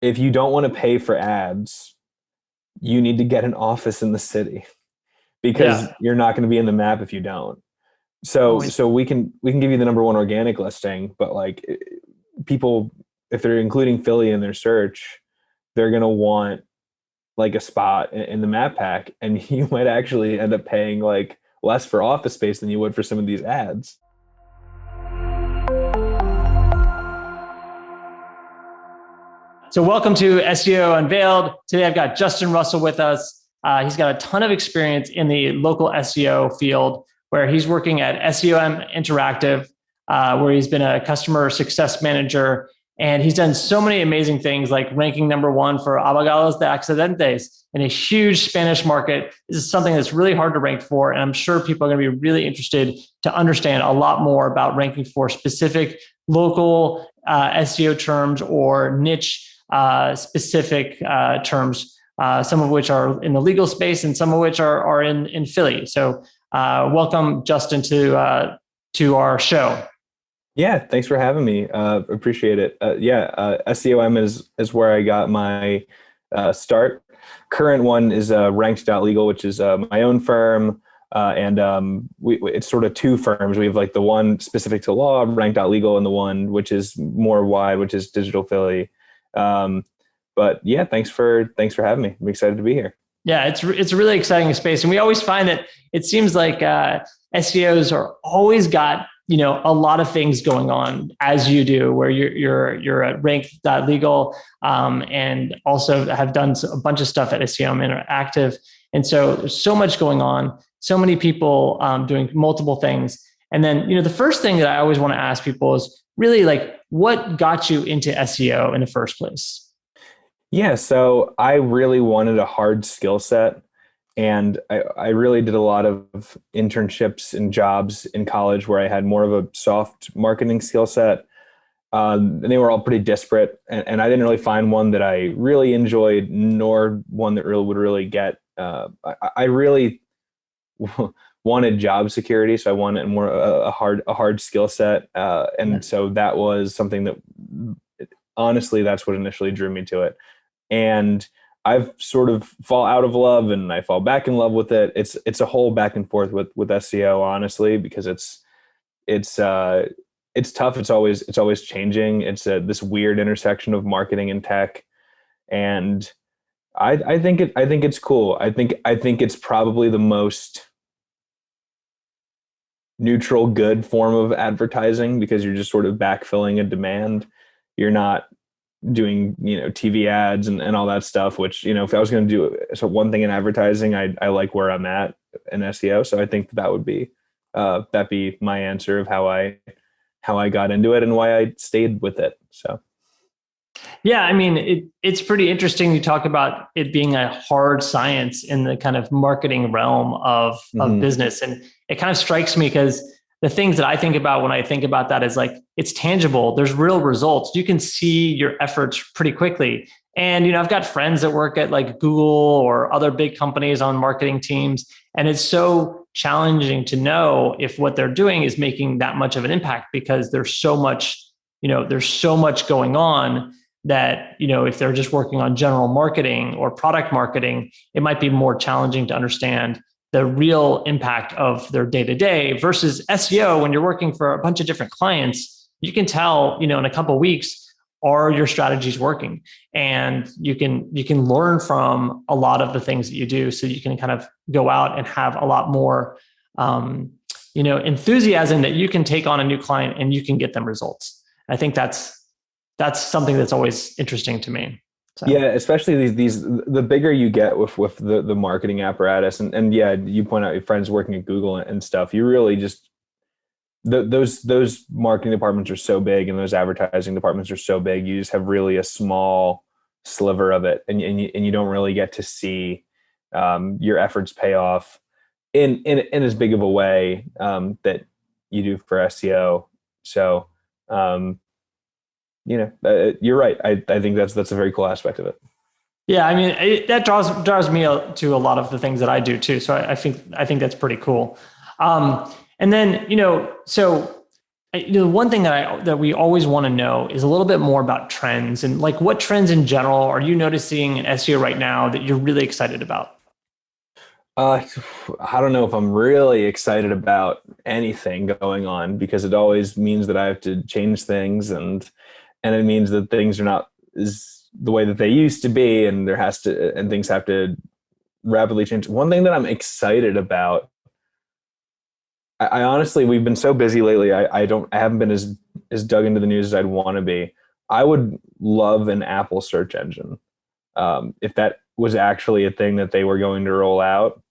if you don't want to pay for ads, you need to get an office in the city because Yeah. you're not going to be in the map if you don't. So Always. so we can give you the number one organic listing, but like people, if they're including Philly in their search, they're going to want like a spot in the map pack, and you might actually end up paying like less for office space than you would for some of these ads. So welcome to SEO Unveiled. Today I've got Justin Russell with us. He's got a ton of experience in the local SEO field where he's working at SEOM Interactive, where he's been a customer success manager. And he's done so many amazing things like ranking #1 for abogados de accidentes in a huge Spanish market. This is something that's really hard to rank for. And I'm sure people are going to be really interested to understand a lot more about ranking for specific local SEO terms or niche specific terms, some of which are in the legal space and some of which are in Philly. So welcome, Justin, to our show. Yeah, thanks for having me. Appreciate it. SEOM is where I got my start. Current one is Ranked.Legal, which is my own firm. It's sort of two firms. We have like the one specific to law, Ranked.Legal, and the one which is more wide, which is Digital Philly. But yeah, thanks for having me. I'm excited to be here. Yeah, it's a really exciting space, and we always find that it seems like SEOs are always got a lot of things going on, as you do, where you're at Ranked.Legal, and also have done a bunch of stuff at SEOM Interactive, and so there's so much going on, so many people doing multiple things, and then the first thing that I always want to ask people is really like, what got you into SEO in the first place? Yeah, so I really wanted a hard skill set. And I really did a lot of internships and jobs in college where I had more of a soft marketing skill set. And they were all pretty disparate. And I didn't really find one that I really enjoyed, nor one that really would really get. I really wanted job security, so I wanted more a hard skill set. And so that was something that, honestly, that's what initially drew me to it. And I've sort of fall out of love and I fall back in love with it. It's a whole back and forth with SEO, honestly, because it's tough. It's always changing. It's this weird intersection of marketing and tech, and I think it's cool. I think it's probably the most neutral, good form of advertising because you're just sort of backfilling a demand. You're not doing TV ads and all that stuff, which if I was going to do one thing in advertising, I like where I'm at in SEO. So I think that would be that'd be my answer of how I got into it and why I stayed with it. So yeah, I mean, it's pretty interesting. You talk about it being a hard science in the kind of marketing realm of business, and it kind of strikes me because the things that I think about when I think about that is like, it's tangible. There's real results. You can see your efforts pretty quickly. And, I've got friends that work at like Google or other big companies on marketing teams. And it's so challenging to know if what they're doing is making that much of an impact because there's so much going on that, if they're just working on general marketing or product marketing, it might be more challenging to understand the real impact of their day-to-day versus SEO. When you're working for a bunch of different clients, you can tell, in a couple of weeks, are your strategies working? And you can learn from a lot of the things that you do. So you can kind of go out and have a lot more, enthusiasm that you can take on a new client and you can get them results. I think that's something that's always interesting to me. So. Yeah, especially these the bigger you get with the marketing apparatus, and yeah, you point out your friends working at Google and stuff. You really just those marketing departments are so big, and those advertising departments are so big. You just have really a small sliver of it, and you don't really get to see your efforts pay off in as big of a way that you do for SEO. So. You're right. I think that's a very cool aspect of it. Yeah, I mean, that draws me to a lot of the things that I do too. So I think that's pretty cool. And then so one thing that we always want to know is a little bit more about trends, and like what trends in general are you noticing in SEO right now that you're really excited about? I don't know if I'm really excited about anything going on, because it always means that I have to change things, and it means that things are not is the way that they used to be, and things have to rapidly change. One thing that I'm excited about, I honestly, we've been so busy lately. I haven't been as dug into the news as I'd want to be. I would love an Apple search engine, if that was actually a thing that they were going to roll out,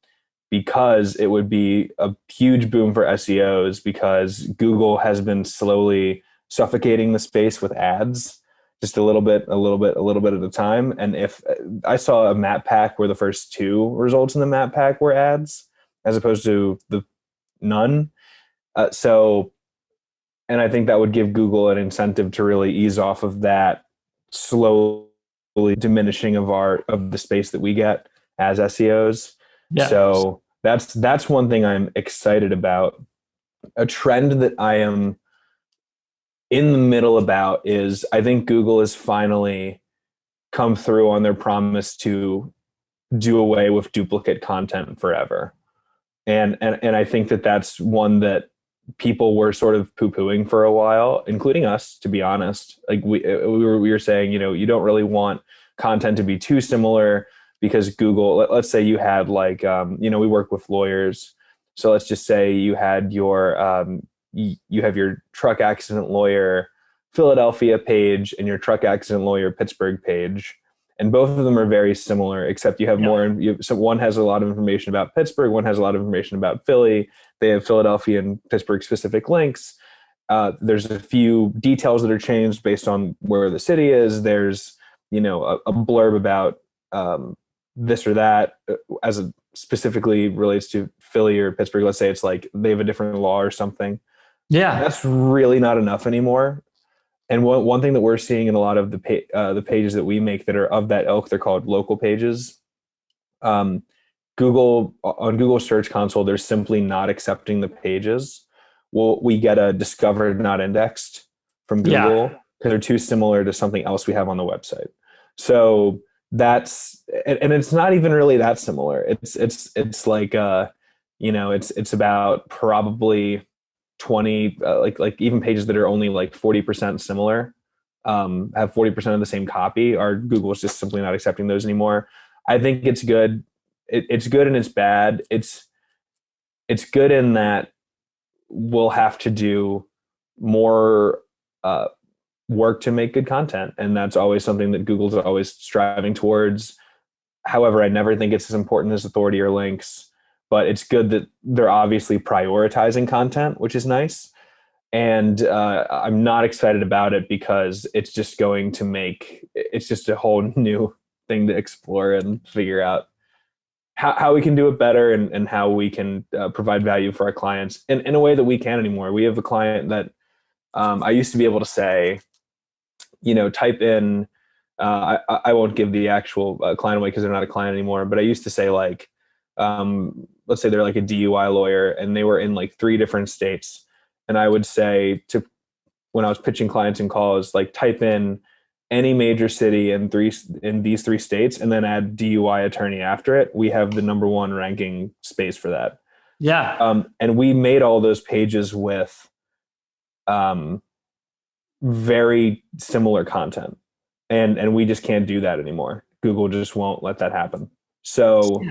because it would be a huge boom for SEOs, because Google has been slowly suffocating the space with ads, just a little bit at a time. And if I saw a map pack where the first two results in the map pack were ads, as opposed to the none. So, and I think that would give Google an incentive to really ease off of that slowly diminishing of the space that we get as SEOs. Yeah. So that's one thing I'm excited about. A trend that I am in the middle about is, I think Google has finally come through on their promise to do away with duplicate content forever. And I think that that's one that people were sort of poo-pooing for a while, including us, to be honest. Like we were saying, you don't really want content to be too similar, because Google, let's say you had like, we work with lawyers. So let's just say you had you have your truck accident lawyer Philadelphia page and your truck accident lawyer Pittsburgh page. And both of them are very similar, except you have more. So one has a lot of information about Pittsburgh, one has a lot of information about Philly. They have Philadelphia and Pittsburgh specific links. There's a few details that are changed based on where the city is. There's, a blurb about this or that, as it specifically relates to Philly or Pittsburgh. Let's say it's like they have a different law or something. Yeah, that's really not enough anymore. And one thing that we're seeing in a lot of the pages that we make that are of that ilk, they're called local pages. On Google Search Console, they're simply not accepting the pages. Well, we get a discovered not indexed from Google, because they're too similar to something else we have on the website. So that's, and it's not even really that similar. It's like it's about probably 20 like even pages that are only like 40% similar, have 40% of the same copy, are Google's just simply not accepting those anymore. I think it's good. It's good and it's bad. It's good in that we'll have to do more work to make good content, and that's always something that Google's always striving towards. However, I never think it's as important as authority or links. But it's good that they're obviously prioritizing content, which is nice. And I'm not excited about it, because it's just it's just a whole new thing to explore and figure out how we can do it better, and how we can provide value for our clients in a way that we can't anymore. We have a client that I used to be able to say, type in, I won't give the actual client away because they're not a client anymore, but I used to say like, let's say they're like a DUI lawyer and they were in like 3 different states. And I would say when I was pitching clients and calls, like type in any major city in these 3 states and then add DUI attorney after it. We have the #1 ranking space for that. Yeah. And we made all those pages with very similar content. And we just can't do that anymore. Google just won't let that happen. So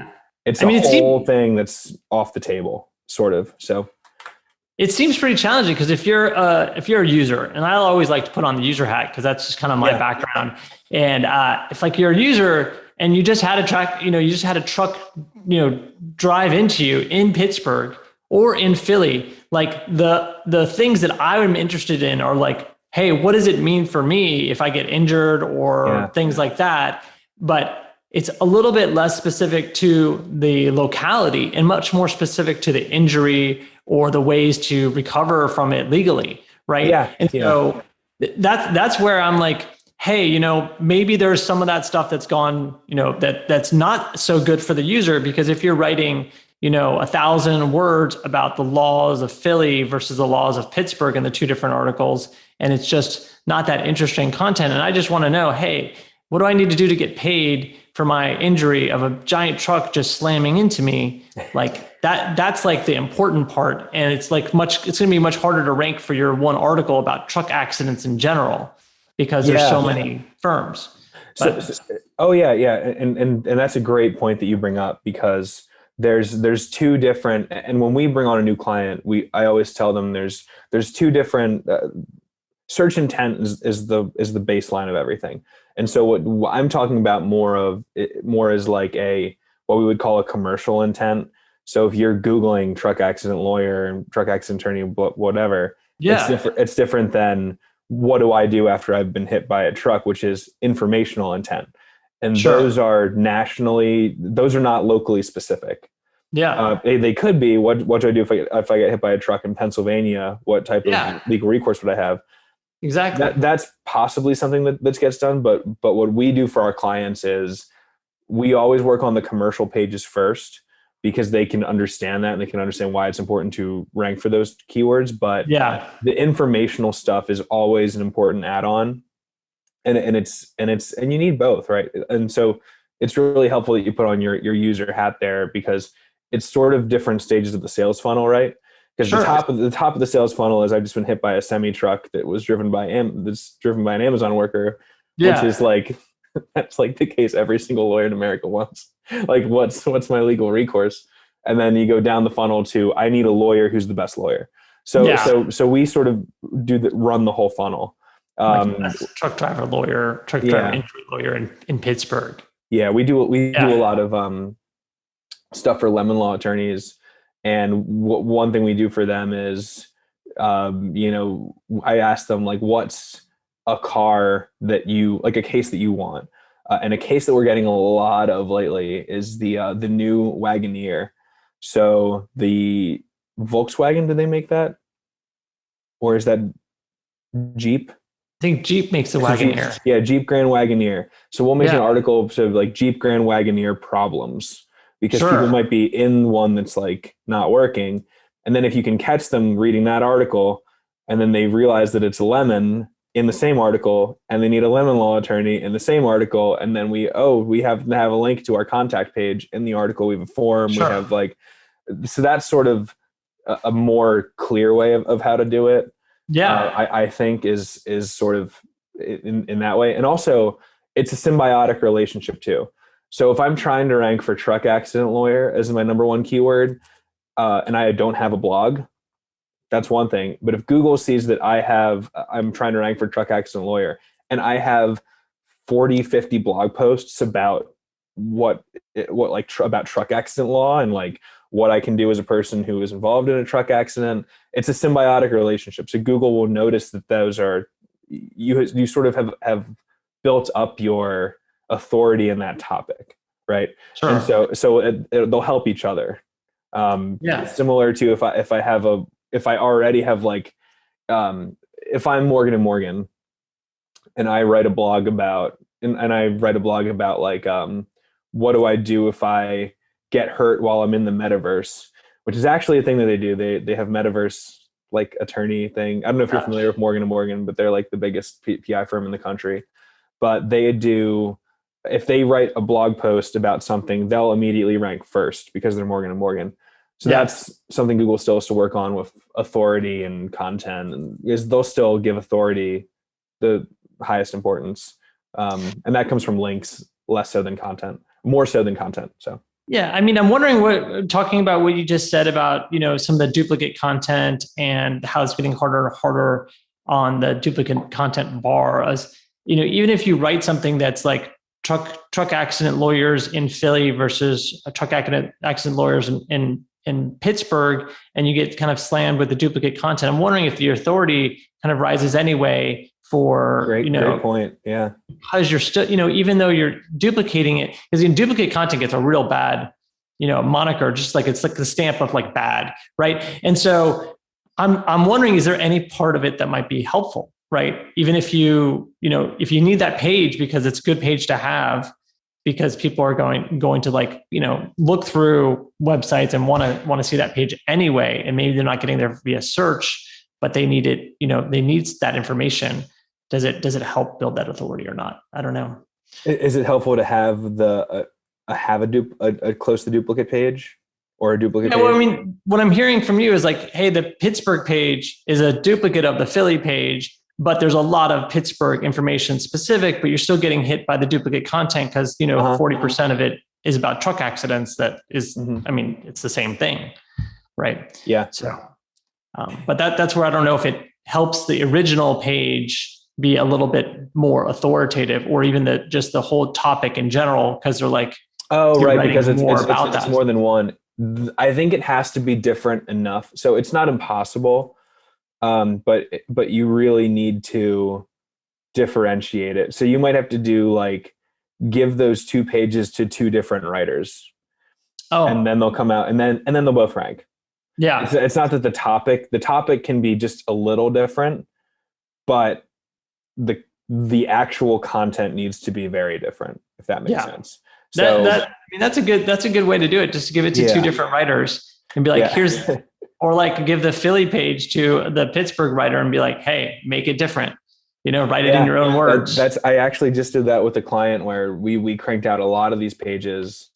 it's a whole thing that's off the table, sort of. So it seems pretty challenging, because if you're a user, and I always like to put on the user hat because that's just kind of my background. And if like you're a user and you just had a truck, drive into you in Pittsburgh or in Philly, like the things that I'm interested in are like, hey, what does it mean for me if I get injured or things like that? But it's a little bit less specific to the locality and much more specific to the injury or the ways to recover from it legally, right? Yeah. And so that's where I'm like, hey, maybe there's some of that stuff that's gone, that's not so good for the user, because if you're writing, 1,000 words about the laws of Philly versus the laws of Pittsburgh in the two different articles. And it's just not that interesting content. And I just want to know, hey, what do I need to do to get paid for my injury of a giant truck just slamming into me? Like that's like the important part. And it's going to be much harder to rank for your one article about truck accidents in general, because there's so many firms. And that's a great point that you bring up, because there's two different, and when we bring on a new client, I always tell them there's two different search intent is the baseline of everything. And so what I'm talking about more is like what we would call a commercial intent. So if you're Googling truck accident lawyer and truck accident attorney, whatever, it's different than what do I do after I've been hit by a truck, which is informational intent. And those are not locally specific. Yeah. They could be, what do I do if I get hit by a truck in Pennsylvania? What type of legal recourse would I have? Exactly. That's possibly something that gets done. But what we do for our clients is we always work on the commercial pages first, because they can understand that and they can understand why it's important to rank for those keywords. But the informational stuff is always an important add-on. And you need both, right? And so it's really helpful that you put on your user hat there, because it's sort of different stages of the sales funnel, right? Because the top of the sales funnel is, I've just been hit by a semi truck that was driven by an Amazon worker, which is like, that's like the case every single lawyer in America wants. Like, what's my legal recourse? And then you go down the funnel to, I need a lawyer who's the best lawyer. So we sort of run the whole funnel. Truck driver injury lawyer in Pittsburgh. Yeah, we do a lot of stuff for lemon law attorneys. And one thing we do for them is, I ask them, like, what's a car that a case that you want? And a case that we're getting a lot of lately is the new Wagoneer. So the Volkswagen, did they make that? Or is that Jeep? I think Jeep makes the Wagoneer. Yeah, Jeep Grand Wagoneer. So we'll make an article to like Jeep Grand Wagoneer problems, because people might be in one that's like not working. And then if you can catch them reading that article, and then they realize that it's a lemon in the same article, and they need a lemon law attorney in the same article, and then we have to have a link to our contact page in the article. We have a form. We have so that's sort of a more clear way of how to do it. I think is sort of in that way. And also, it's a symbiotic relationship too. So if I'm trying to rank for truck accident lawyer as my number one keyword, and I don't have a blog, that's one thing. But if Google sees that I'm trying to rank for truck accident lawyer, and I have 40, 50 blog posts about about truck accident law, and like what I can do as a person who is involved in a truck accident, it's a symbiotic relationship. So Google will notice that those are, you sort of have built up your authority in that topic, right? And so they'll help each other. Similar to if I already have if I'm Morgan & Morgan and I write a blog about what do I do if I get hurt while I'm in the metaverse, which is actually a thing that they do. They have metaverse like attorney thing. I don't know if you're familiar with Morgan & Morgan, but they're like the biggest PI firm in the country. But if they write a blog post about something, they'll immediately rank first because they're Morgan & Morgan. So that's something Google still has to work on with authority and content, and is they'll still give authority the highest importance. And that comes from links more so than content. So. Yeah. I mean, I'm wondering talking about what you just said about, some of the duplicate content and how it's getting harder and harder on the duplicate content bar. As even if you write something that's like truck accident lawyers in Philly versus truck accident lawyers in Pittsburgh, and you get kind of slammed with the duplicate content, I'm wondering if your authority kind of rises anyway for, great point. Yeah. Because you're still, even though you're duplicating it, because duplicate content gets a real bad, moniker, just like it's like the stamp of like bad. Right. And so I'm wondering, is there any part of it that might be helpful? Right. Even if if you need that page because it's a good page to have, because people are going to like, look through websites and want to see that page anyway. And maybe they're not getting there via search, but they need it, they need that information. Does it help build that authority or not? I don't know. Is it helpful to have a close to duplicate page or a duplicate page? Well, I mean, what I'm hearing from you is like, hey, the Pittsburgh page is a duplicate of the Philly page, but there's a lot of Pittsburgh information specific, but you're still getting hit by the duplicate content because, 40% of it is about truck accidents. That is, I mean, it's the same thing, right? Yeah. So, but that's where I don't know if it helps the original page be a little bit more authoritative, or even just the whole topic in general, because they're like, oh, right, because it's more than one. I think it has to be different enough. So it's not impossible, but you really need to differentiate it. So you might have to do like, give those 2 pages to 2 different writers. Oh, and then they'll come out and then they'll both rank. Yeah. It's not that the topic can be just a little different, but the actual content needs to be very different, if that makes sense. So I mean, that's a good way to do it. Just to give it to 2 different writers and be like, here's, or like give the Philly page to the Pittsburgh writer and be like, hey, make it different. Write it in your own words. I actually just did that with a client where we cranked out a lot of these pages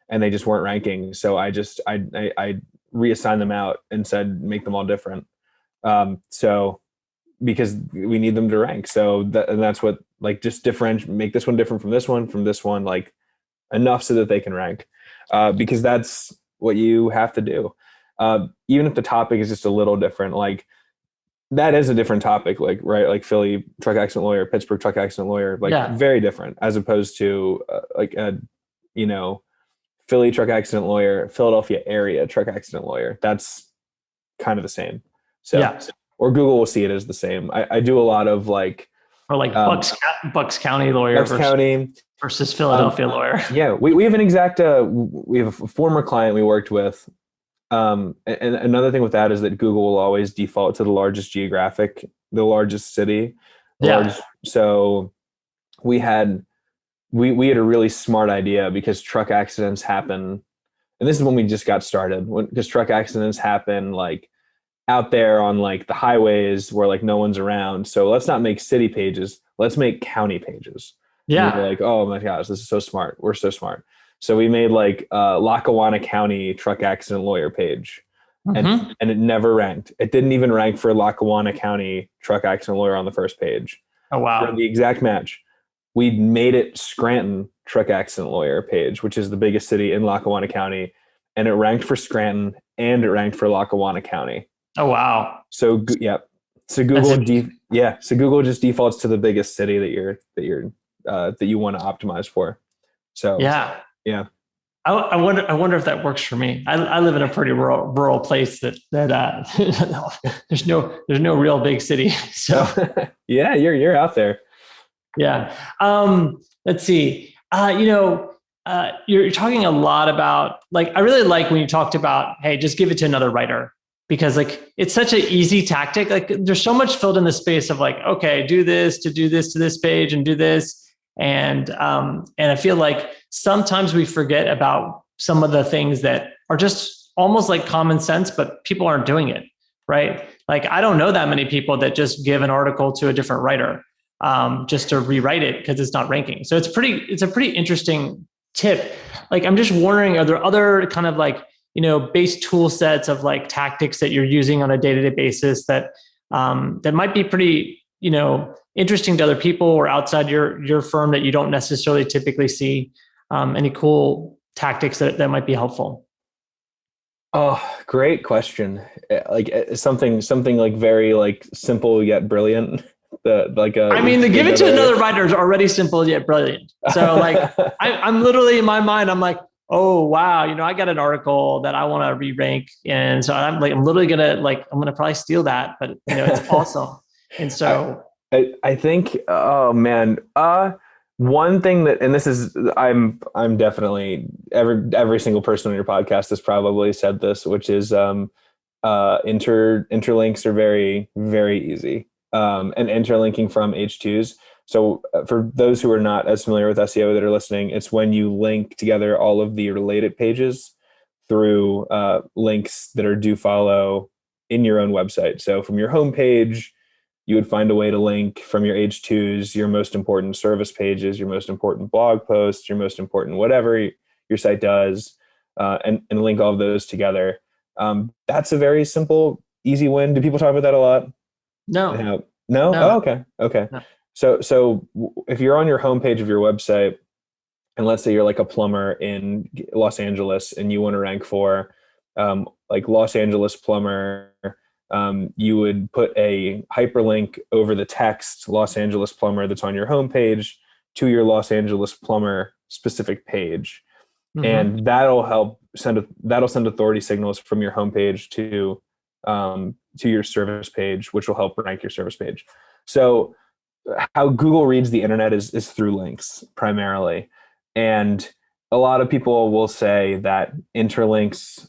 and they just weren't ranking. So I reassigned them out and said, make them all different. So because we need them to rank. So that's what, like, just make this one different from this one, like enough so that they can rank. Because that's what you have to do. Even if the topic is just a little different, like that is a different topic, like, right. Like Philly truck accident lawyer, Pittsburgh truck accident lawyer, like very different as opposed to Philly truck accident lawyer, Philadelphia area truck accident lawyer. That's kind of the same. So, or Google will see it as the same. I do a lot of like, or like Bucks County lawyer versus Philadelphia lawyer. Yeah, we have an exact. We have a former client we worked with, and another thing with that is that Google will always default to the largest city. So we had a really smart idea because truck accidents happen, and this is when we just got started. Because truck accidents happen like out there on like the highways where like no one's around. So let's not make city pages. Let's make county pages. Yeah. Like, oh my gosh, this is so smart. We're so smart. So we made like Lackawanna County truck accident lawyer page. And it never ranked. It didn't even rank for Lackawanna County truck accident lawyer on the first page. Oh, wow. For the exact match. We made it Scranton truck accident lawyer page, which is the biggest city in Lackawanna County. And it ranked for Scranton and it ranked for Lackawanna County. Oh, wow. So, yeah. So Google just defaults to the biggest city that you want to optimize for. So, yeah. I wonder if that works for me. I live in a pretty rural place that there's no real big city. So yeah, you're out there. Yeah. Let's see. You're talking a lot about, like, I really like when you talked about, hey, just give it to another writer, because like it's such an easy tactic. Like there's so much filled in the space of like, okay, do this to this page and do this. And I feel like sometimes we forget about some of the things that are just almost like common sense, but people aren't doing it, right? Like I don't know that many people that just give an article to a different writer just to rewrite it because it's not ranking. So it's a pretty interesting tip. Like I'm just wondering, are there other kind of like, base tool sets of like tactics that you're using on a day-to-day basis that might be pretty, interesting to other people or outside your firm that you don't necessarily typically see? Any cool tactics that might be helpful? Oh, great question. Like something like very like simple yet brilliant. The give it to another writer is already simple yet brilliant. So like I'm literally in my mind, I'm like, oh wow, I got an article that I want to re-rank, and so I'm literally gonna probably steal that, but it's awesome. And so I think, oh man, one thing that, and this is, I'm definitely, every single person on your podcast has probably said this, which is interlinks are very, very easy. And interlinking from H2s. So for those who are not as familiar with SEO that are listening, it's when you link together all of the related pages through links that are do follow in your own website. So from your homepage, you would find a way to link from your H2s, your most important service pages, your most important blog posts, your most important whatever your site does, and link all of those together. That's a very simple, easy win. Do people talk about that a lot? No, No? Oh, no, okay. Okay. no. So if you're on your homepage of your website, and let's say you're like a plumber in Los Angeles and you want to rank for like Los Angeles plumber, you would put a hyperlink over the text Los Angeles plumber that's on your homepage to your Los Angeles plumber specific page. Mm-hmm. And that'll send authority signals from your homepage to your service page, which will help rank your service page. So how Google reads the internet is through links primarily. And a lot of people will say that interlinks,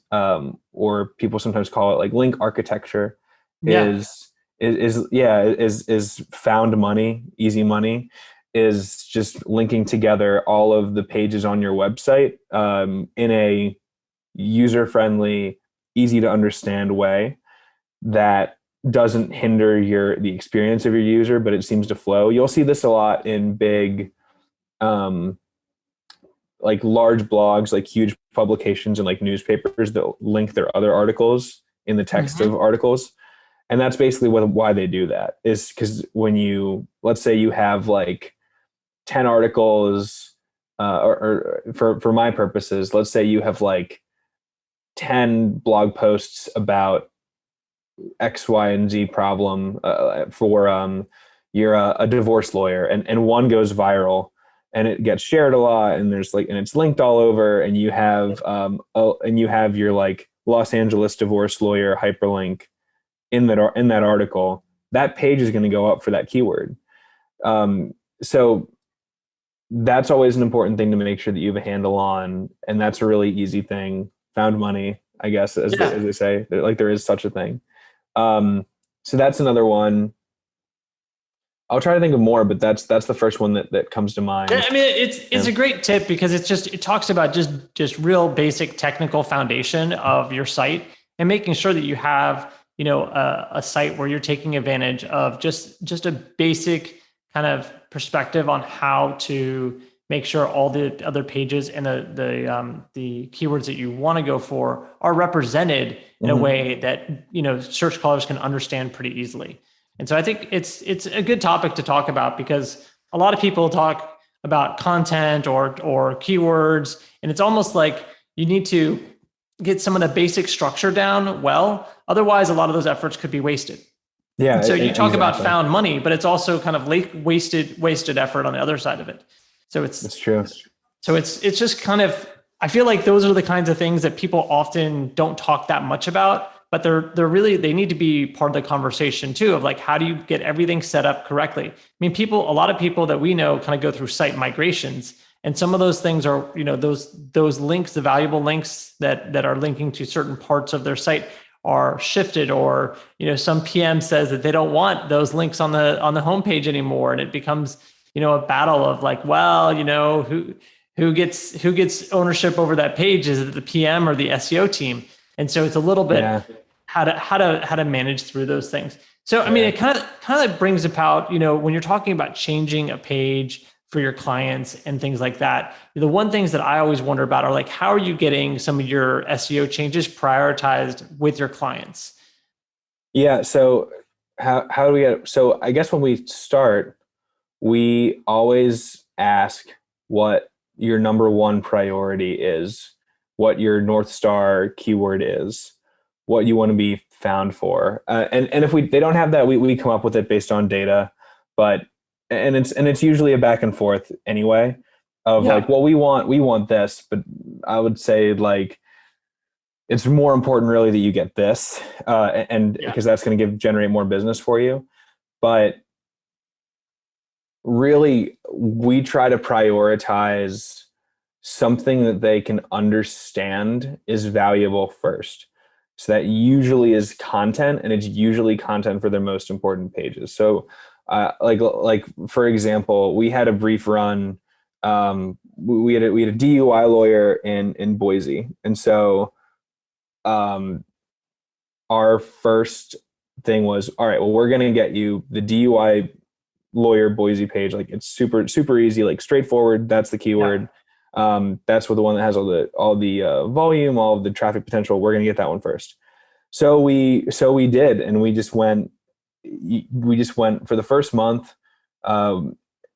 or people sometimes call it like link architecture, Yeah. is found money, easy money, is just linking together all of the pages on your website in a user-friendly, easy to understand way that doesn't hinder the experience of your user, but it seems to flow. You'll see this a lot in big, like large blogs, like huge publications and like newspapers that link their other articles in the text Mm-hmm. of articles. And that's basically why they do that, is because let's say you have like 10 articles, or for my purposes, let's say you have like 10 blog posts about X, Y, and Z problem for you're a divorce lawyer, and one goes viral and it gets shared a lot, and it's linked all over, and you have your like Los Angeles divorce lawyer hyperlink in that article. That page is going to go up for that keyword. So that's always an important thing to make sure that you have a handle on, and that's a really easy thing. Found money, I guess, as they say, like there is such a thing. So that's another one. I'll try to think of more, but that's the first one that comes to mind. Yeah, I mean, it's a great tip because it talks about just real basic technical foundation of your site and making sure that you have, a site where you're taking advantage of just a basic kind of perspective on how to make sure all the other pages and the keywords that you want to go for are represented in a way that search crawlers can understand pretty easily. And so I think it's a good topic to talk about because a lot of people talk about content or keywords, and it's almost like you need to get some of the basic structure down well. Otherwise, a lot of those efforts could be wasted. Yeah. And so you talk exactly. about found money, but it's also kind of wasted effort on the other side of it. So it's true. So it's just kind of, I feel like those are the kinds of things that people often don't talk that much about, but they need to be part of the conversation too, of like, how do you get everything set up correctly? I mean, a lot of people that we know kind of go through site migrations, and some of those things are, those links, the valuable links that are linking to certain parts of their site are shifted, or, some PM says that they don't want those links on the homepage anymore. And it becomes, a battle of like, well, who gets ownership over that page? Is it the PM or the SEO team? And so it's a little bit how to manage through those things. So, I mean, it kind of brings about, when you're talking about changing a page for your clients and things like that, the one things that I always wonder about are like, how are you getting some of your SEO changes prioritized with your clients? Yeah. So how do we get, so I guess when we start, we always ask what your number one priority is, what your North Star keyword is, what you want to be found for. And if they don't have that, we come up with it based on data, but, and it's usually a back and forth anyway of like, well, we want this, but I would say like, it's more important really that you get this, because that's going to generate more business for you. But really, we try to prioritize something that they can understand is valuable first. So that usually is content, and it's usually content for their most important pages. So Like for example, we had a brief run. We had a DUI lawyer in Boise, and so um, our first thing was, all right, well, we're going to get you the DUI lawyer Boise page. Like it's super easy, like straightforward. That's the Yeah. keyword. That's what the one that has all the volume, all of the traffic potential. We're going to get that one first. So we did, and we just went for the first month.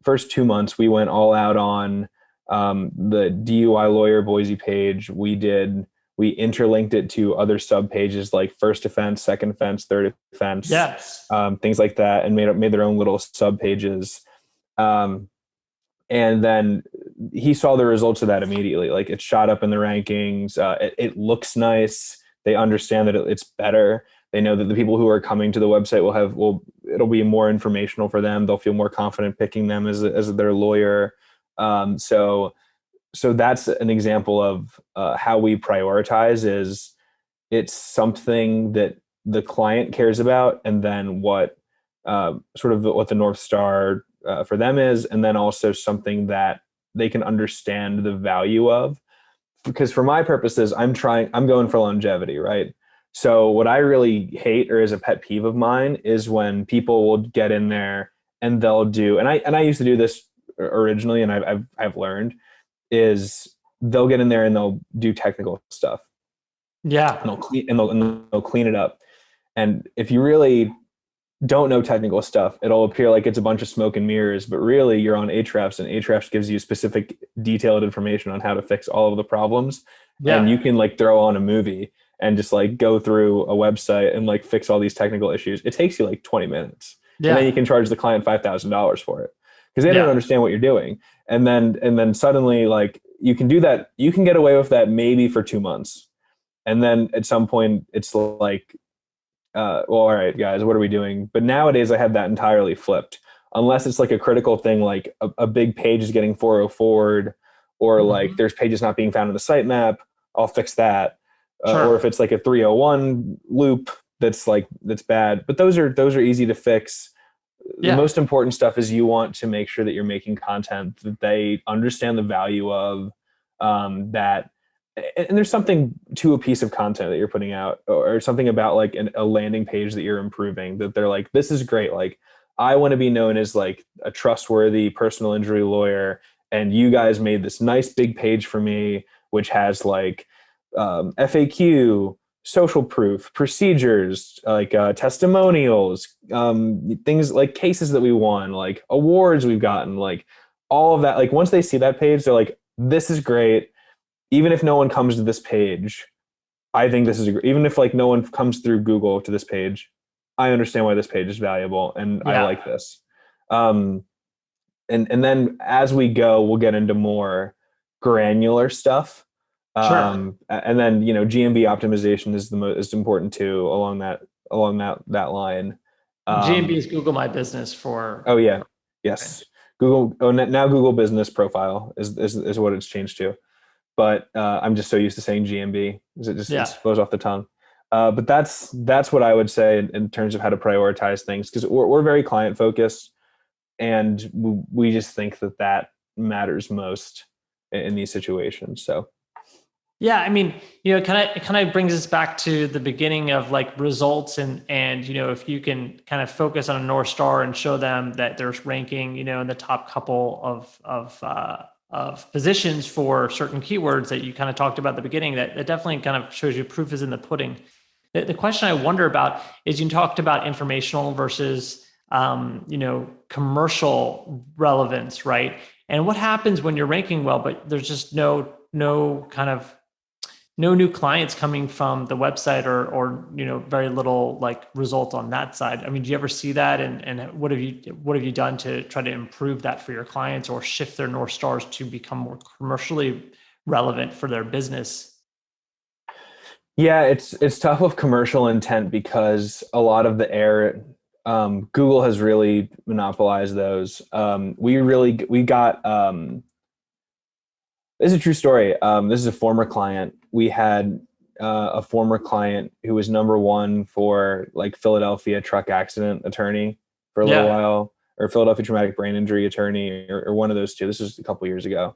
First 2 months, we went all out on the DUI lawyer Boise page. We interlinked it to other sub pages like first offense, second offense, third offense, Yes. things like that, and made their own little sub pages. Um, and then he saw the results of that immediately. Like it shot up in the rankings. It looks nice. They understand that it's better. They know that the people who are coming to the website it'll be more informational for them. They'll feel more confident picking them as their lawyer. So that's an example of how we prioritize. Is it's something that the client cares about, and then what what the North Star for them is, and then also something that they can understand the value of. Because for my purposes, I'm going for longevity, right? So what I really hate, or is a pet peeve of mine, is when people will get in there and they'll do, and I used to do this originally, and I've learned, is they'll get in there and they'll do technical stuff, Yeah. and they'll clean it up. And if you really don't know technical stuff, it'll appear like it's a bunch of smoke and mirrors, but really you're on Ahrefs, and Ahrefs gives you specific detailed information on how to fix all of the problems. And you Yeah. can like throw on a movie and just like go through a website and like fix all these technical issues. It takes you like 20 minutes. And then you Yeah. can charge the client $5,000 for it because they don't Yeah. understand what you're doing. And then suddenly like you can do that. You can get away with that maybe for 2 months. And then at some point it's like, well, all right, guys, what are we doing? But nowadays I have that entirely flipped. Unless it's like a critical thing, like a big page is getting 404'd, or like Mhm. there's pages not being found in the sitemap, I'll fix that. Or if Sure. it's like a 301 loop that's bad, but those are easy to fix. The Yeah. most important stuff is you want to make sure that you're making content that they understand the value of, that and there's something to a piece of content that you're putting out, or something about like a landing page that you're improving, that they're like, this is great. Like I want to be known as like a trustworthy personal injury lawyer, and you guys made this nice big page for me which has like FAQ, social proof, procedures, like testimonials, things like cases that we won, like awards we've gotten, like all of that. Like once they see that page, they're like, this is great. Even if no one comes to this page, I think this is even if like no one comes through Google to this page, I understand why this page is valuable and I Yeah. like this. Um, and then as we go, we'll get into more granular stuff. Sure. And then GMB optimization is the most important too, along that line. GMB Um, is Google My Business for. oh yeah, Okay. yes. Google. Oh, now Google Business Profile is what it's changed to. But I'm just so used to saying GMB, because it Yeah. flows off the tongue. But that's what I would say in terms of how to prioritize things, because we're very client focused, and we just think that matters most in these situations. So Yeah, I mean, it kind of brings us back to the beginning of like results, and if you can kind of focus on a North Star and show them that there's ranking, in the top couple of positions for certain keywords that you kind of talked about at the beginning, that definitely kind of shows you proof is in the pudding. The question I wonder about is, you talked about informational versus commercial relevance, right? And what happens when you're ranking well, but there's just no kind of no new clients coming from the website, or very little like result on that side. I mean, do you ever see that, and what have you done to try to improve that for your clients, or shift their North Stars to become more commercially relevant for their business? yeah, it's tough with commercial intent, because a lot of the air, Google has really monopolized those. We got This is a true story. This is a former client. We had a former client who was number one for like Philadelphia truck accident attorney for a little Yeah. while. or Philadelphia traumatic brain injury attorney, or one of those two. This was a couple years ago.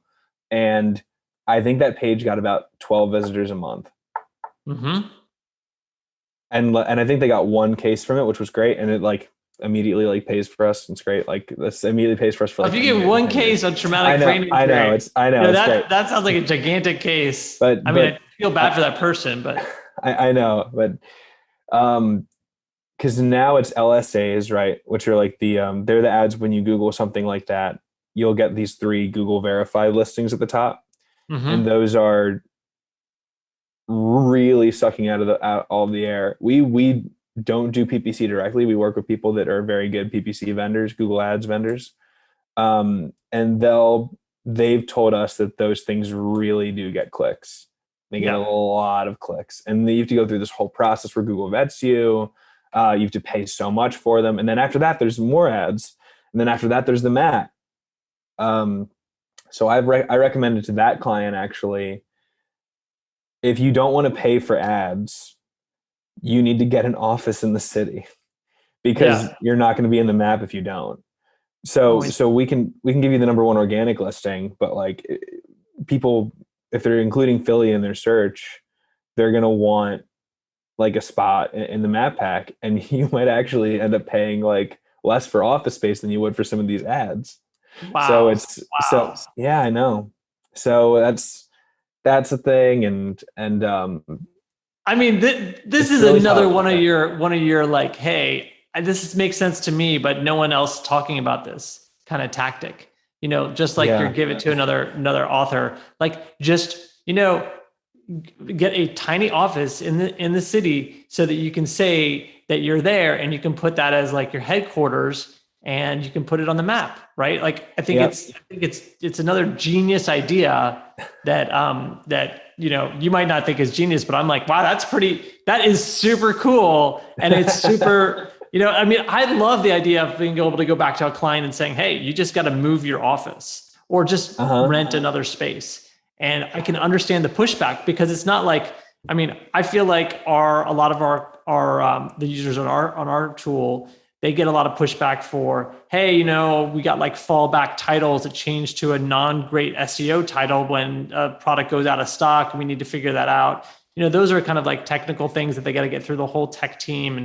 And I think that page got about 12 visitors a month. Mm-hmm. And I think they got one case from it, which was great. And it like immediately like pays for us. It's great. Like this immediately pays for us for like, if you get one case of traumatic brain injury, I know, it's great. That sounds like a gigantic case. But I mean, I feel bad for that person, but I know, but because now it's LSAs, right? Which are like they're the ads when you Google something like that, you'll get these 3 Google verified listings at the top, and those are really sucking out all of the air. We don't do PPC directly. We work with people that are very good PPC vendors, Google Ads vendors, and they've told us that those things really do get clicks. They get a lot of clicks, and you have to go through this whole process where Google vets you. You have to pay so much for them, and then after that, there's more ads, and then after that, there's the MAT. So I recommended to that client, actually, if you don't want to pay for ads, you need to get an office in the city, because you're not going to be in the map if you don't. So we can give you the number 1 organic listing, but like people, if they're including Philly in their search, they're going to want like a spot in the map pack, and you might actually end up paying like less for office space than you would for some of these ads. wow. So yeah, I know. So that's the thing. And I mean, this is really another tough. one of your like, hey, this makes sense to me, but no one else talking about this kind of tactic. You know, just like you give it to another author, like just, you know, get a tiny office in the city so that you can say that you're there, and you can put that as like your headquarters, and you can put it on the map, right? Like I think it's another genius idea that you know, you might not think is genius, but I'm like, wow, that is super cool. And it's super, you know, I mean, I love the idea of being able to go back to a client and saying, hey, you just got to move your office or just rent another space. And I can understand the pushback, because it's not like, I mean, I feel like a lot of our the users on our tool, they get a lot of pushback for, hey, you know, we got like fallback titles that change to a non-great SEO title when a product goes out of stock. We need to figure that out. You know, those are kind of like technical things that they got to get through the whole tech team,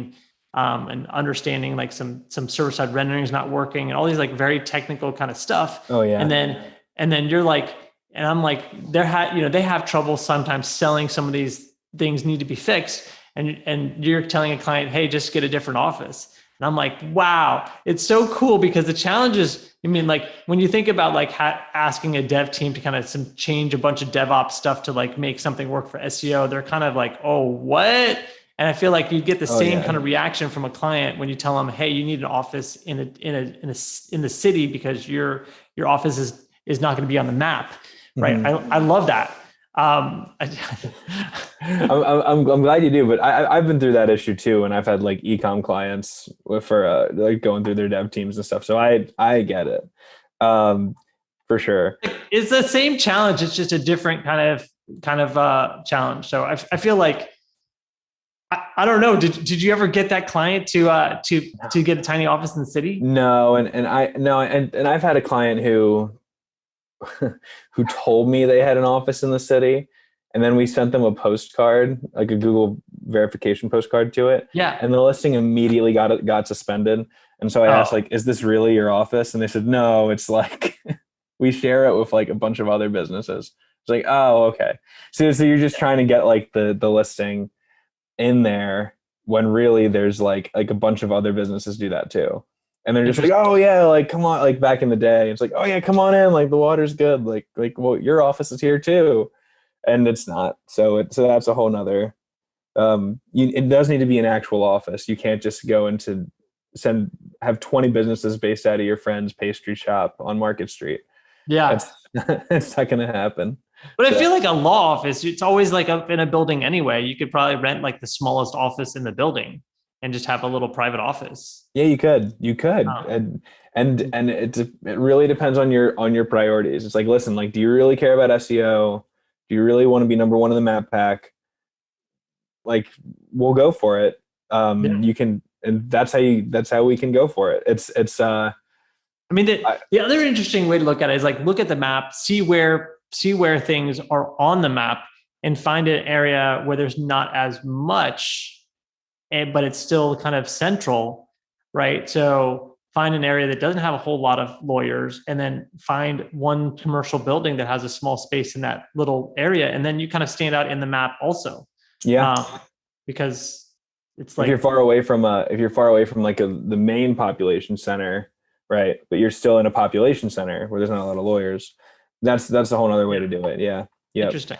and understanding like some server-side rendering is not working, and all these like very technical kind of stuff. Oh yeah. And then you're like, and I'm like, they have trouble sometimes selling some of these things need to be fixed. And you're telling a client, hey, just get a different office. And I'm like, wow, it's so cool, because the challenge is, I mean, like when you think about like asking a dev team to kind of change a bunch of DevOps stuff to like make something work for SEO, they're kind of like, oh, what? And I feel like you get the same kind of reaction from a client when you tell them, hey, you need an office in the city because your office is not going to be on the map, right? I love that. I'm glad you do, but I've been through that issue too, and I've had like e-com clients for like going through their dev teams and stuff. So I get it, for sure. It's the same challenge. It's just a different kind of challenge. So I feel like I don't know. Did you ever get that client to get a tiny office in the city? No, and I've had a client who told me they had an office in the city, and then we sent them a postcard, like a Google verification postcard to it. Yeah. And the listing immediately got suspended. And so I asked, like, is this really your office? And they said, no, it's like we share it with like a bunch of other businesses. It's like, oh, okay. So you're just trying to get like the listing in there, when really there's like a bunch of other businesses do that too. And they're just like, oh yeah, like come on, like back in the day, it's like, oh yeah, come on in, like the water's good, like well, your office is here too, and it's not. So that's a whole nother. It does need to be an actual office. You can't just go into have 20 businesses based out of your friend's pastry shop on Market Street. Yeah, it's not going to happen. But I feel like a law office, it's always like up in a building anyway. You could probably rent like the smallest office in the building and just have a little private office. Yeah, you could, and it really depends on your priorities. It's like, listen, like, do you really care about SEO? Do you really want to be number one in the map pack? Like, we'll go for it. You can, and that's how we can go for it. I mean, the other interesting way to look at it is like, look at the map, see where things are on the map, and find an area where there's not as much, but it's still kind of central, right? So find an area that doesn't have a whole lot of lawyers, and then find one commercial building that has a small space in that little area, and then you kind of stand out in the map also. Yeah. Because it's If you're far away from like the main population center, right? But you're still in a population center where there's not a lot of lawyers. That's a whole other way to do it. Yeah. Yeah. Interesting.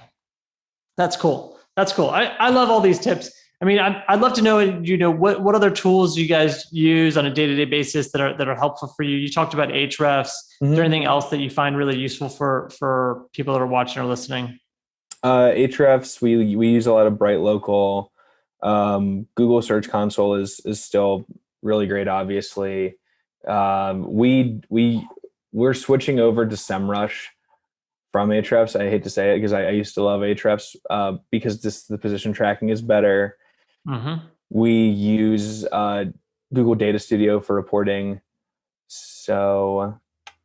That's cool. That's cool. I love all these tips. I mean, I'd love to know, what other tools you guys use on a day-to-day basis that are helpful for you. You talked about Ahrefs. Is there anything else that you find really useful for people that are watching or listening? Ahrefs, we use a lot of Bright Local. Google Search Console is still really great. Obviously, we're switching over to SEMrush from Ahrefs. I hate to say it because I used to love Ahrefs because the position tracking is better. We use Google Data Studio for reporting. So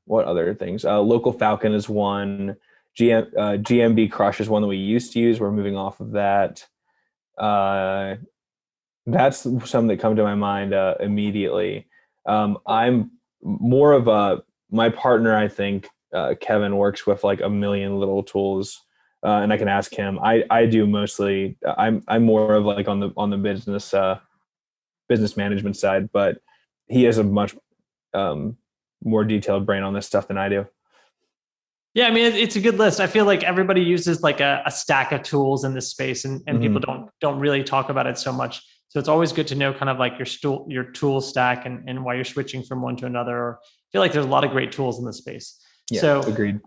what other things? Local Falcon is one. GMB Crush is one that we used to use. We're moving off of that. That's some that come to my mind immediately. I'm more of my partner, I think, Kevin works with like a million little tools, and I can ask him. I do mostly. I'm more of like on the business management side, but he has a much more detailed brain on this stuff than I do. Yeah, I mean, it's a good list. I feel like everybody uses like a stack of tools in this space, and people don't really talk about it so much. So it's always good to know kind of like your tool stack and why you're switching from one to another. I feel like there's a lot of great tools in this space. Yeah, so agreed.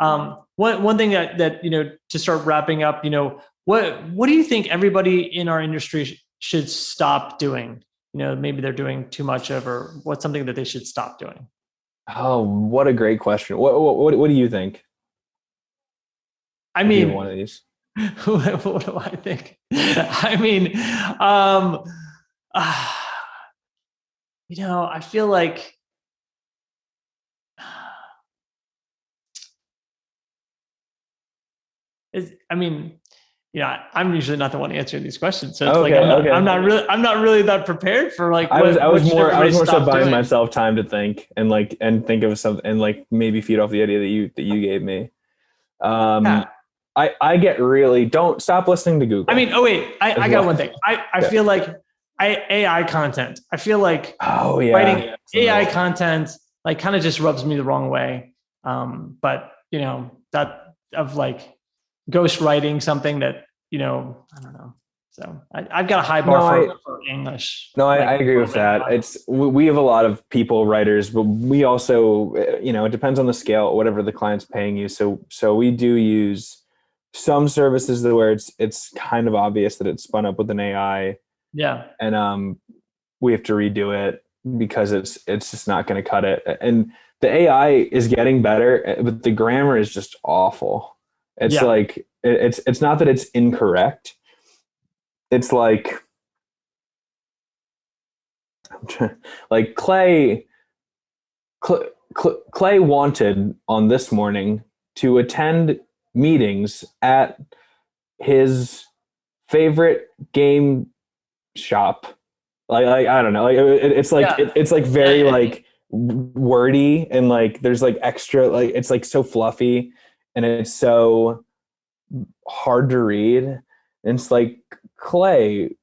One thing that to start wrapping up, what do you think everybody in our industry should stop doing? Maybe they're doing too much of, or what's something that they should stop doing? Oh, what a great question. What do you think? I mean, one of these. what do I think? I mean, I feel like I'm usually not the one answering these questions, so it's I'm not really that prepared for like. I was more so buying myself time to think and think of something and like maybe feed off the idea that you gave me. I get really, don't stop listening to Google. I mean, I got one thing. I feel like AI content. I feel like writing AI content like kind of just rubs me the wrong way. But that of like ghost writing something that, I don't know. So I've got a high bar for English. No, I agree with that. We have a lot of people writers, but we also, it depends on the scale, whatever the client's paying you. So we do use some services where it's kind of obvious that it's spun up with an AI. Yeah. And we have to redo it because it's just not going to cut it. And the AI is getting better, but the grammar is just awful. It's like it's not that it's incorrect. It's like Clay wanted on this morning to attend meetings at his favorite game shop. Like I don't know. Like it's like it's like very like wordy and like there's like extra like it's like so fluffy and it's so hard to read. And it's like Clay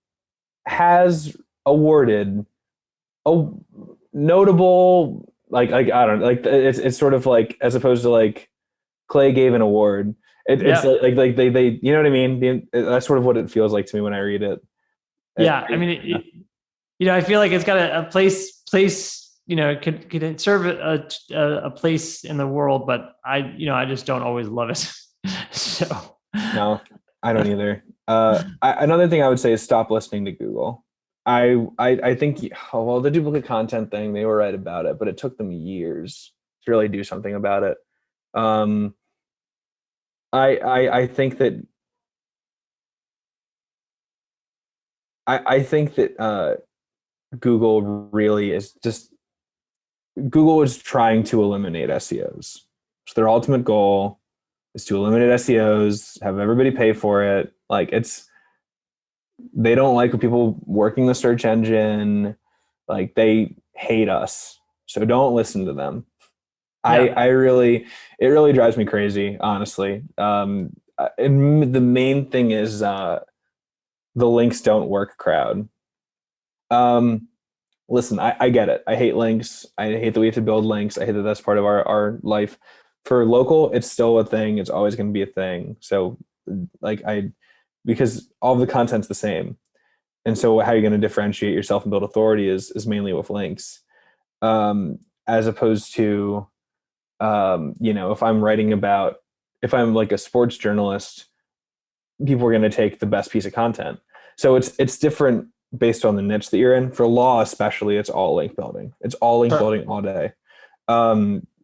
has awarded a notable like I don't know, like it's sort of like as opposed to like Clay gave an award. It's like they you know what I mean? That's sort of what it feels like to me when I read it. Yeah, I mean, I feel like it's got a place. Could serve a place in the world, but I just don't always love it. So no, I don't either. Another thing I would say is stop listening to Google. I think the duplicate content thing, they were right about it, but it took them years to really do something about it. I think that I think that Google really is just Google is trying to eliminate SEOs. So their ultimate goal is to eliminate SEOs, have everybody pay for it. Like they don't like people working the search engine. Like they hate us. So don't listen to them. Yeah. It really drives me crazy, honestly. And the main thing is the links don't work crowd. Listen, I get it. I hate links. I hate that we have to build links. I hate that that's part of our life. For local, it's still a thing. It's always going to be a thing. So like because all of the content's the same. And so how you're going to differentiate yourself and build authority is mainly with links. As opposed to, if I'm like a sports journalist, people are going to take the best piece of content. So it's different based on the niche that you're in. For law, especially, it's all link building. It's all link building all day.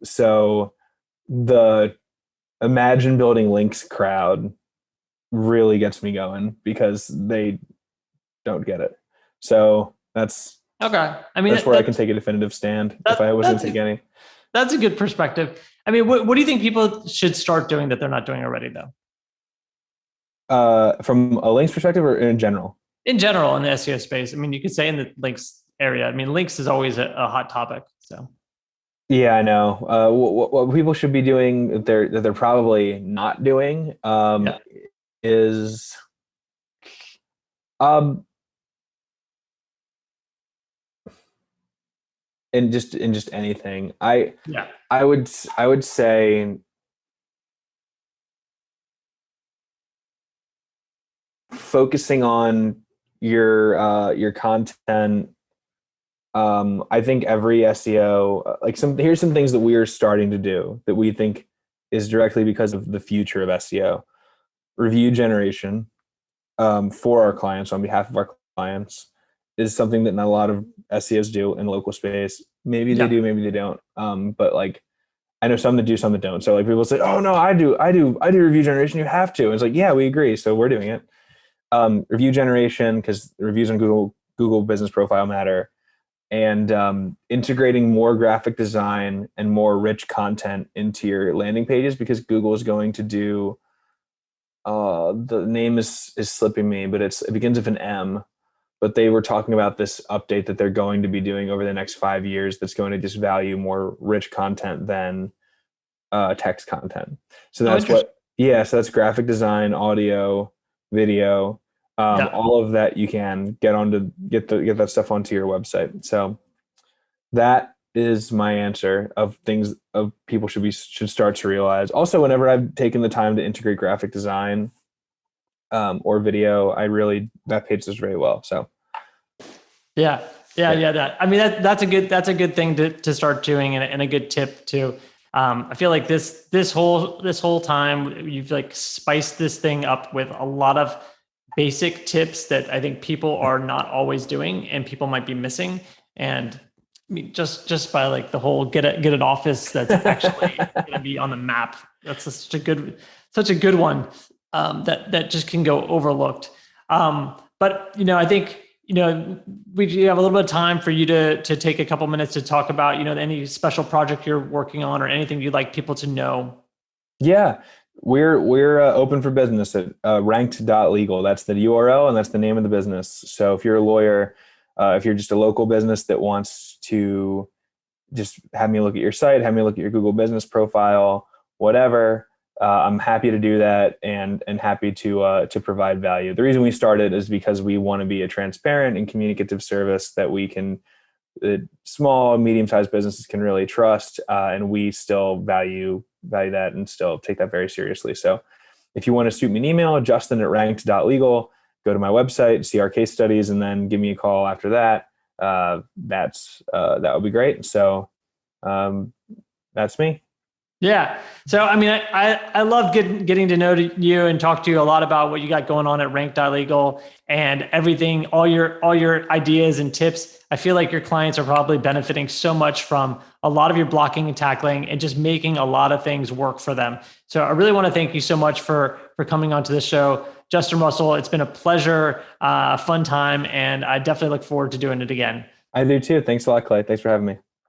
So the imagine building links crowd really gets me going because they don't get it. So that's okay. I mean, that's where I can take a definitive stand if I wasn't take any. That's a good perspective. I mean, what do you think people should start doing that they're not doing already, though? From a links perspective or in general? In general, in the SEO space. I mean, you could say in the links area. I mean, links is always a hot topic. So. Yeah, I know. What people should be doing that they're probably not doing is in just anything. I would say focusing on your content. I think every SEO, here's some things that we are starting to do that we think is directly because of the future of SEO. Review generation for our clients, on behalf of our clients, is something that not a lot of SEOs do in local space. Maybe they do, maybe they don't. But like, I know some that do, some that don't. So like people say, "Oh no, I do review generation. You have to." And it's like, yeah, we agree. So we're doing it. Review generation, because reviews on Google Business Profile matter, and integrating more graphic design and more rich content into your landing pages, because Google is going to do. The name is slipping me, but it begins with an M. But they were talking about this update that they're going to be doing over the next 5 years that's going to just value more rich content than text content. So that's so that's graphic design, audio, video, all of that you can get that stuff onto your website. So that is my answer of things of people should start to realize. Also, whenever I've taken the time to integrate graphic design or video, that page does very well. So that, I mean, that's a good thing to start doing, and a good tip too. I feel like this whole time you've like spiced this thing up with a lot of basic tips that I think people are not always doing and people might be missing. And I mean, just by like the whole get an office that's actually going to be on the map. That's such a good one that just can go overlooked. But I think we have a little bit of time for you to take a couple minutes to talk about any special project you're working on or anything you'd like people to know. Yeah, we're open for business at Ranked.Legal. That's the URL and that's the name of the business. So if you're a lawyer, if you're just a local business that wants to just have me look at your site, have me look at your Google Business Profile, whatever, I'm happy to do that and happy to provide value. The reason we started is because we want to be a transparent and communicative service that small, medium-sized businesses can really trust, and we still value that and still take that very seriously. So if you want to shoot me an email, Justin@Ranked.Legal, go to my website, see our case studies, and then give me a call after that. That would be great. So that's me. Yeah. So, I mean, I love getting to know you and talk to you a lot about what you got going on at Ranked.Legal and everything, all your ideas and tips. I feel like your clients are probably benefiting so much from a lot of your blocking and tackling and just making a lot of things work for them. So I really want to thank you so much for coming onto the show. Justin Russell, it's been a pleasure, fun time, and I definitely look forward to doing it again. I do too. Thanks a lot, Clay. Thanks for having me.